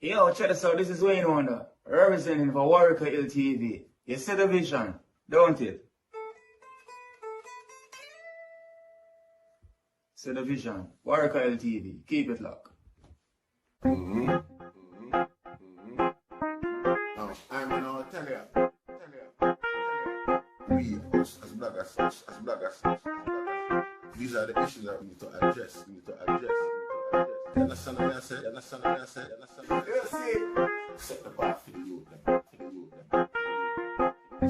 Yo, check this out. This is Wayne Wonder, representing for Warrior LTV. You see the vision, don't it? See the vision. Warrior LTV. Keep it locked. Now, I'm gonna tell you. We, as bloggers, these are the issues that we need to address. You understand what I said? You see? Set the bar for the youth.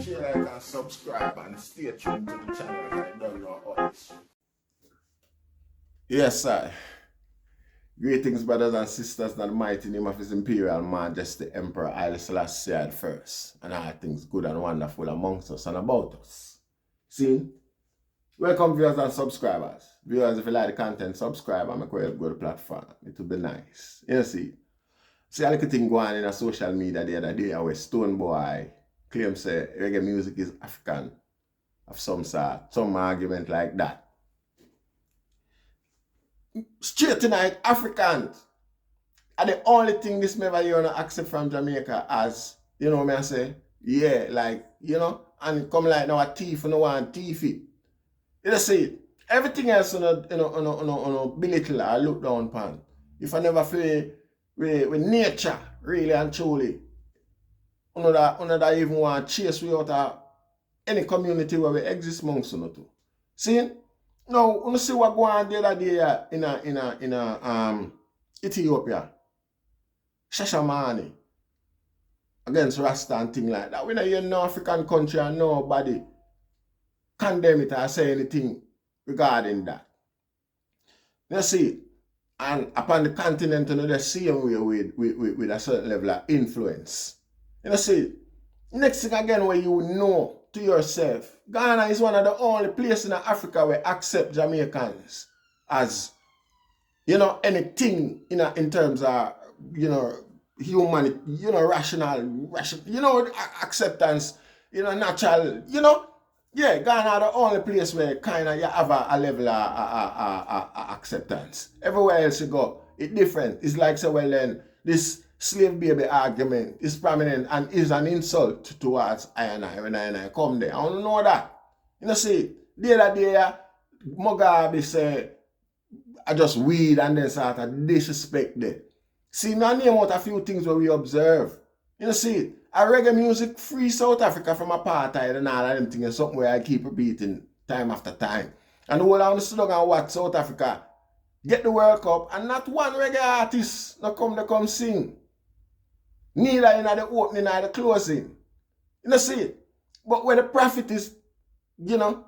Share, like, and subscribe, and stay tuned to the channel. I don't know all this shit. Yes, sir. Greetings, brothers and sisters, in the mighty name of His Imperial Majesty Emperor Haile Selassie I first, and all things good and wonderful amongst us and about us. See? Welcome, viewers and subscribers. Viewers, if you like the content, subscribe and make a good platform. It will be nice. You see? See a little thing going on in social media the other day where Stone Boy claims say reggae music is African of some sort, some argument like that. Straight tonight, Africans are the only thing this never you wanna accept from Jamaica as, you know what I say? Yeah, like, you know, and come like now a thief and no one thief it. You see, everything else on a belittle or look down upon. If I never feel with nature, really and truly, that even want to chase we out of any community where we exist amongst us too. See? Now, you see what going on the other day in Ethiopia. Shashamane against Rasta and thing like that. We don't hear no African country and nobody condemn it or say anything regarding that. You see, and upon the continent, you know, the same way with a certain level of influence. You see, next thing again where you know to yourself, Ghana is one of the only places in Africa where accept Jamaicans as, you know, anything in terms of, you know, human, you know, rational, you know, acceptance, you know, natural, you know. Yeah, Ghana the only place where kind of you have a level of acceptance. Everywhere else you go, it's different. It's like, so well then, this slave baby argument is prominent and is an insult towards I and I when I and I come there. I don't know that. You know, see, the other day, Mugabe say, I just weed and then sort of disrespect them. See, I name out a few things where we observe. You know, see, a reggae music free South Africa from apartheid and all of them things is something where I keep repeating time after time. And the whole of the slogan and watch South Africa get the World Cup and not one reggae artist no come sing. Neither in the opening or the closing. You know, see, but where the profit is, you know,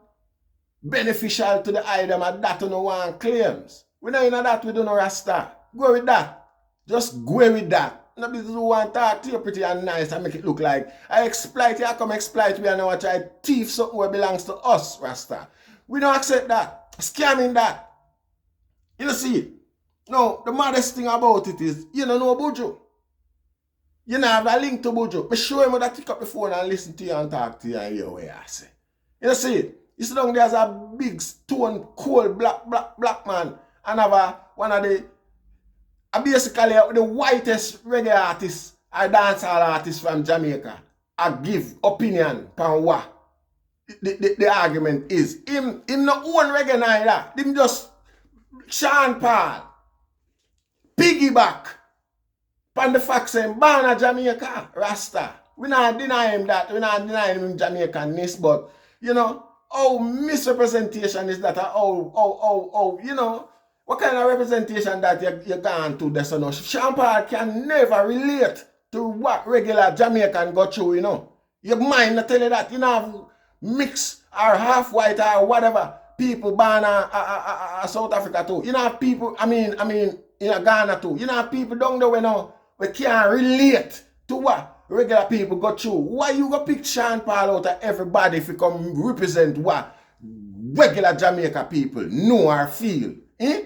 beneficial to the item and that no one claims. We know in that we do no rasta. Go with that. Just go with that. No business who want to talk to you pretty and nice and make it look like I exploit you, I come exploit we and now I try to thief something that belongs to us, Rasta. We don't accept that. Scamming that. You know, see, no, the maddest thing about it is, you don't know Buju. You don't have a link to Buju. But show him that pick up the phone and listen to you and talk to you and hear what you say. You know, see, you sit down there's a big stone cold black man and have one of the basically the whitest reggae artist or dancehall artist from Jamaica. I give opinion on what the argument is. Him not own reggae neither. Him just Sean Paul piggyback on the fact saying born a Jamaica Rasta. We not deny him that. We not denying him Jamaicanness, but you know, how misrepresentation is that? How you know, what kind of representation that you're going to this? No? Sean Paul can never relate to what regular Jamaican go through, you know. Your mind not tell you that. You know, have mixed or half white or whatever people born a South Africa too. You know, people, I mean, in Ghana too. You know, people down there we can't relate to what regular people go through. Why you go pick Sean Paul out of everybody if you come represent what regular Jamaica people know or feel? Eh?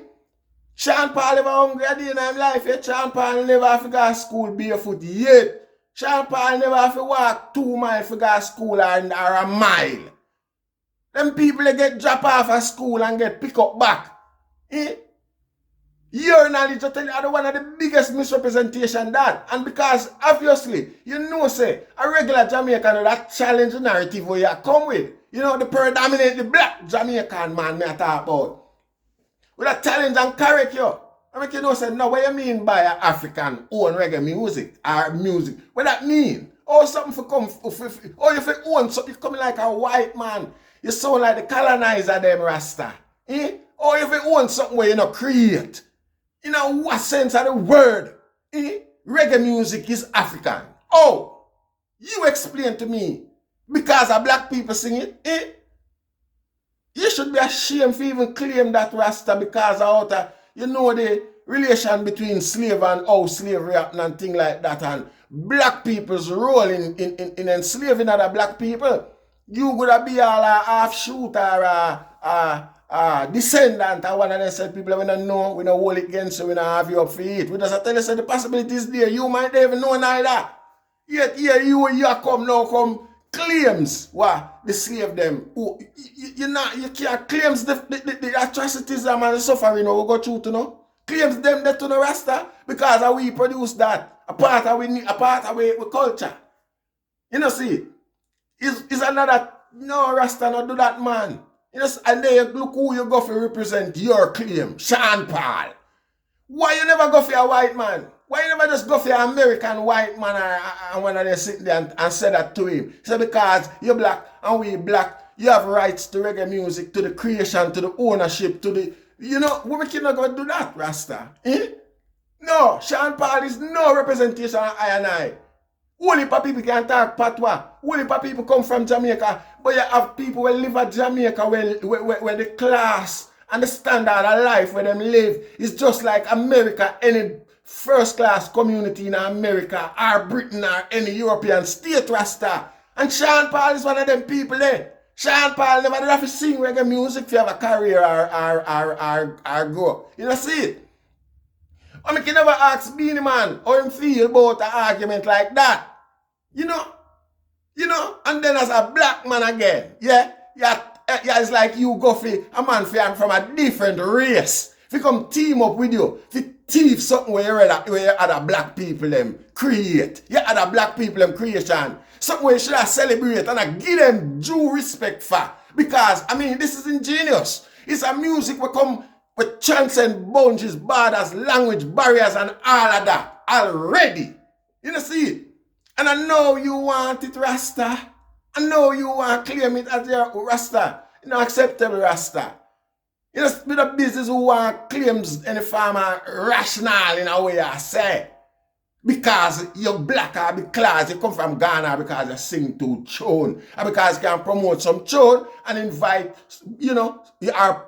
Sean Paul never hungry a day in his life yet. Sean Paul never have to go to school barefoot yet. Sean Paul never have to walk 2 miles to go to school or a mile. Them people they get drop off at school and get pick up back. Eh? Your knowledge, I tell you, are one of the biggest misrepresentation that. And because, obviously, you know, say, a regular Jamaican that challenge narrative where you come with. You know, the predominantly black Jamaican man me I talk about. With a challenge and correct you. I make you know, say, no, what you mean by an African own reggae music or music? What that mean? Or something for come, or if you own something, you come like a white man. You sound like the colonizer them Rasta. Eh? Or if you own something where you not create. You know what sense of the word? Eh? Reggae music is African. Oh, you explain to me. Because of black people sing it, eh? You should be ashamed for even claim that Rasta because of you know the relation between slave and how slavery happened and things like that and black people's role in enslaving other black people. You gonna be all a half-shoot or a descendant or one of them said people we don't know, we don't hold it against you, we don't have you up for it. We just tell you say the possibilities there, you might not even know neither. Yet here you come claims what the slave them. You can't claims the atrocities and the suffering we go through to know. Claims them that to the Rasta because we produce that. A part of our culture. You know see, is another no Rasta not do that man. You know, and then look who you go for represent your claim, Sean Paul. Why you never go for a white man? Why you never just go for an American white man and one of them sit there and say that to him? He said, because you're black and we black, you have rights to reggae music, to the creation, to the ownership, to the... You know, we cannot go do that, Rasta. Eh? No, Sean Paul is no representation of I and I. Only people can talk patois. Only people come from Jamaica. But you have people who live at Jamaica where the class and the standard of life where them live is just like America, any first class community in America or Britain or any European state Rasta. And Sean Paul is one of them people there. Sean Paul never did have to sing reggae music if you have a career or go. You know see it? I mean, you never ask Beanie Man how him feel about an argument like that. You know, and then as a black man again, yeah, it's like you go for a man from a different race. If you come team up with you, if you thief something where other black people them create, other black people them creation, something where you should celebrate and I give them due respect for. Because, I mean, this is ingenious. It's a music we come with transcend boundaries, borders, language, barriers, and all of that already. You know, see it? And I know you want it, Rasta. I know you want to claim it as your Rasta. You know, acceptable Rasta. You know, with a business who want claims any farmer rational in a way I say. Because you're black or because you come from Ghana because you sing to tune. Or because you can promote some tune and invite, you know,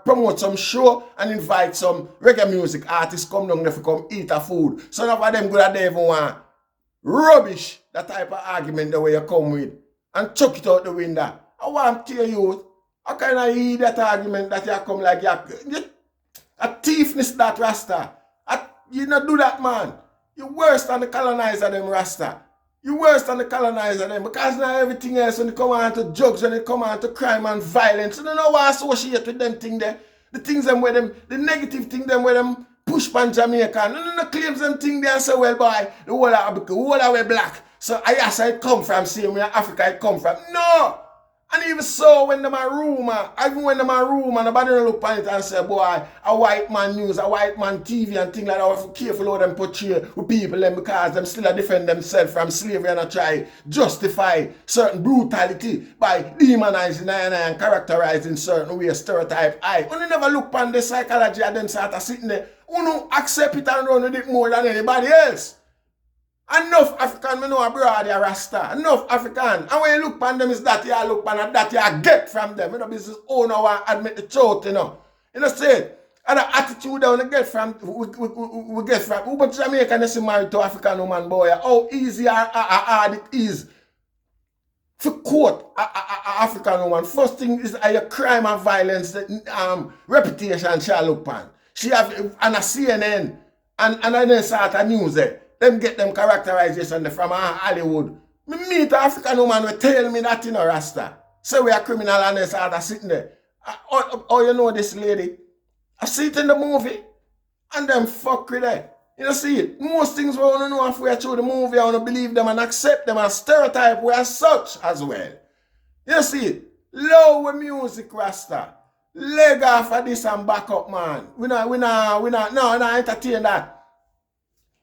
promote some show and invite some reggae music artists come down there to come eat a food. So none of them good they even want rubbish, that type of argument the way you come with and chuck it out the window. I want to tell you, how can I hear that argument that you come like you a thiefness that Rasta? You not do that, man. You're worse than the colonizer them, Rasta. You're worse than the colonizer them because now everything else when it come on to drugs, when it come on to crime and violence, you don't know what associate with them thing there. The things them where them, the negative thing them where them push pan Jamaica. No claims them thing there and say, well boy, the whole of we black. So I ask it come from, same where Africa it come from. No! And even so, when them a rumor, even when them a rumor, nobody don't look at it and say, boy, a white man news, a white man TV and things like that, we careful how them portray with people them because them still defend themselves from slavery and try justify certain brutality by demonizing and characterizing certain ways, stereotype. We never look upon the psychology of them sort of sitting there. We don't accept it and run with it more than anybody else. Enough African, me know abroad, a Rasta. Enough African. And when you look upon them, is that you look upon and that you get from them. You know, business owner want admit the truth, you know. You know, say, and the attitude that we get from, we get from, who but Jamaican is married to African woman, boy, how easy or hard it is to quote a African woman. First thing is a crime and violence, reputation she look upon. She have, and a CNN, and then sort of news there. Them get them characterization from Hollywood. Me meet an African woman will tell me that in a Rasta. So we are criminal and they start sitting there. Oh, you know this lady? I see it in the movie. And them fuck with it. You know, see it. Most things we want to know if we are through the movie, I want to believe them and accept them and stereotype we as such as well. You see it. Low music, Rasta. Leg off of this and back up, man. We not entertain that.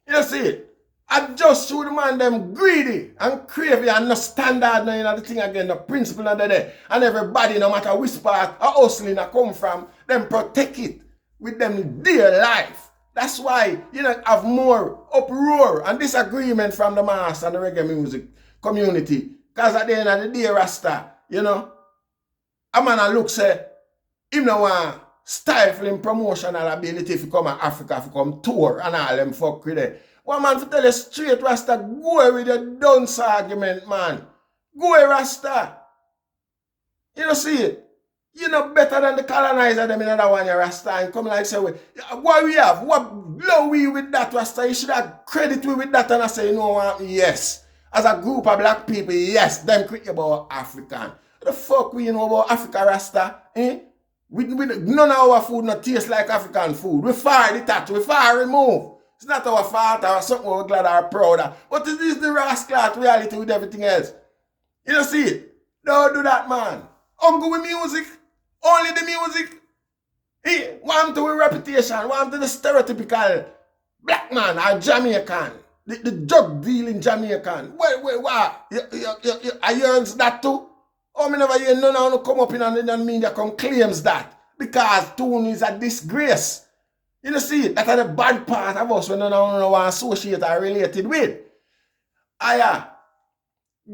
You see it. I just show the man them greedy and cravey and no standard, no, you know, the thing again, the principle of the day. And everybody, no matter which part of hustling I come from, them protect it with them dear life. That's why you know have more uproar and disagreement from the mass and the reggae music community. Because at the end of the day, Rasta, you know, a man look say, him no want stifling promotional ability if you come to Africa, if you come tour and all them fuck with it. One man for tell you straight, Rasta, go away with your dunce argument, man. Go away, Rasta. You know, see it. You know better than the colonizer them in another one, you Rasta, and come like say, what we have, what blow we with that, Rasta, you should have credit we with that, and I say, you know what, yes. As a group of black people, yes, them quick about African. What the fuck we know about Africa, Rasta, eh? None of our food not taste like African food. We far detached, we far remove. It's not our fault or something we're glad or proud of. But it is the rascal reality with everything else. You know, see it? Don't do that, man. Go with music. Only the music. Hey, want to a reputation. Want to the stereotypical black man or Jamaican. The drug dealing Jamaican. What? I hears that too? Oh, me never hear none of them come up in the media come claims that. Because tune is a disgrace. You know, see, that's the bad part of us when none of them want to associate or related with.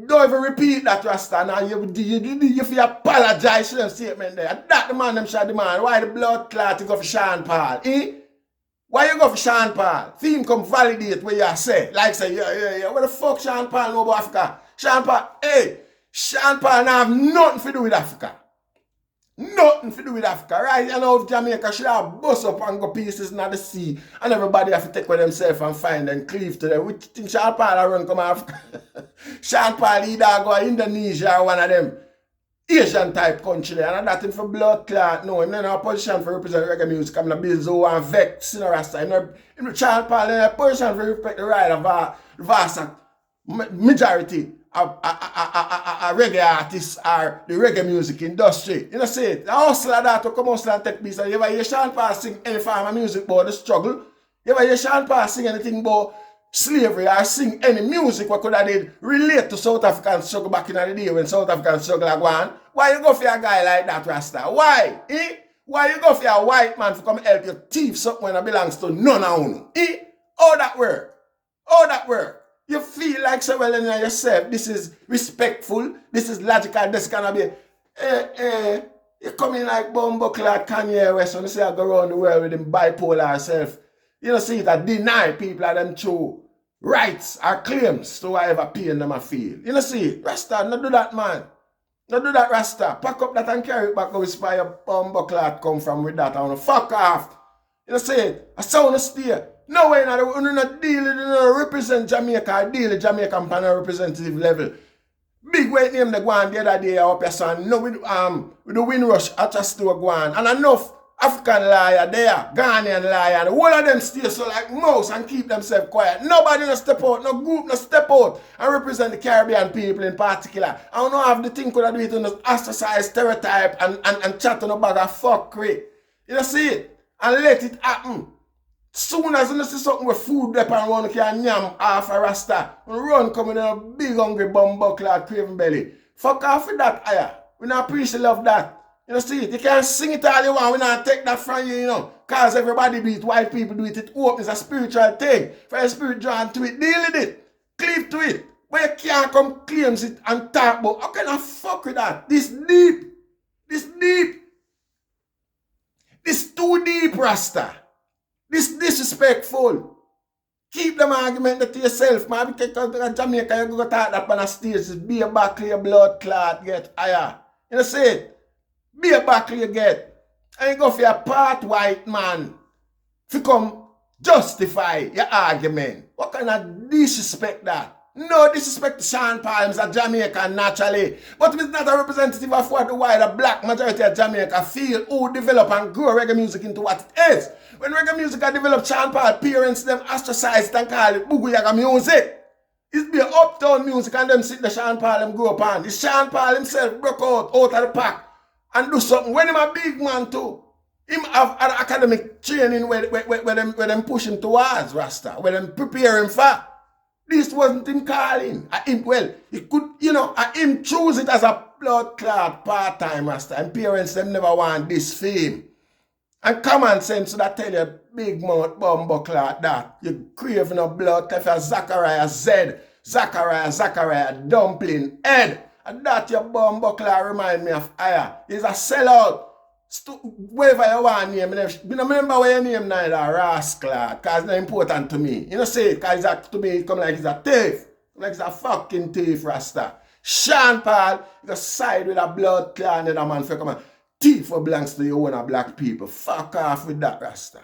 Don't even repeat that, Rasta. Now you feel apologize for them statement there. That the man them shot the man. Why the blood clot you go for Sean Paul? Eh? Why you go for Sean Paul? Theme come validate what you say. Like say, yeah. What the fuck Sean Paul know about Africa? Sean Paul, hey, Sean Paul now have nothing to do with Africa. Nothing to do with Africa, right? You know, if Jamaica should have bust up and go pieces in the sea, and everybody have to take with themselves and find and cleave to them. Which think Sean Paul run come Africa? Sean Paul either go Indonesia or one of them Asian type country there, and that him for blood clot. No, him not in a position for represent reggae music. I'm not Bill and Vex, you know, Rasta. Sean Paul in a position for respect the right of the vast majority of reggae artists or the reggae music industry. You know, see it. The hustler that to come out and take peace. You ever hear Sean Paul sing any form of music about the struggle? You ever hear Sean Paul sing anything about slavery or sing any music what could have did relate to South African struggle back in the day when South African struggle are going? Why you go for a guy like that, Rasta? Why? Eh? Why you go for a white man to come help you thief something when it belongs to none of you? Eh? How that work? How that work? You feel like so well in yourself, this is respectful, this is logical, this gonna be, you come in like Bumbuckler Kanye West when you say I go around the world with him bipolar self. You know, see it, I deny people of them true rights or claims to whatever pain them I feel. You know, see it, Rasta, not do that, man. Not do that, Rasta. Pack up that and carry it back where your Bumbuckler come from with that. I wanna fuck off. You know, see it, I sound to stay. No way, we're not dealing, represent Jamaica, deal with Jamaican pan a representative level. Big white name the Guan the other day up your son. No, with the Windrush at a store Guan. And enough African liar there, Ghanaian liar. The whole of them stay so like mouse and keep themselves quiet. Nobody no step out, no group no step out and represent the Caribbean people in particular. I don't know have the thing could have do it on the ostracized stereotype and chat on a bag of fuckery. You know, see it? And let it happen. Soon as you see something with food there and one can yam half a Rasta, run coming in a big hungry bumbuckler craven belly. Fuck off with that, aya. We not appreciate love that. You know, see it? You can sing it all you want, we not take that from you, you know. Cause everybody do it, white people do it, it opens a spiritual thing. For a spirit drawn to it, deal with it. Cleave to it. But you can't come claims it and talk about, how can I fuck with that? This deep. This deep. This too deep, Rasta. This disrespectful. Keep them argument to yourself, man. Because in Jamaica, you go talk that on a stage. Be a buckle, your blood clot get higher. You know, say it? Be a buckle you get. And you go for a part white man to come justify your argument. What kind of disrespect that? No disrespect to Sean Paul, he's a Jamaican naturally. But he's not a representative of what the wider black majority of Jamaica feel, who develop and grow reggae music into what it is. When reggae music had developed, Sean Paul parents them ostracized and call it Boogie Yaga music. It's be uptown music and them sit the Sean Paul them grow up on. The Sean Paul himself broke out of the pack and do something. When him a big man too, him have an academic training where them push him towards Rasta, where them prepare him for. This wasn't him calling. He could, him choose it as a blood clot part-time Rasta. And parents them never want this fame. And common sense that tell you big mouth bumbo clot that you craving a blood clot for Zachariah Z, Zachariah dumpling head. And that your bumbo clot remind me of Aya. He's a sellout. Whatever you want name, I don't remember what your name now, rascal, because it's not important to me. You know, say, because to me, it come like he's a thief. Like he's a fucking thief, Rasta. Sean Paul, you go side with a blood clan and a man for come on. Thief belongs to you own black people. Fuck off with that, Rasta.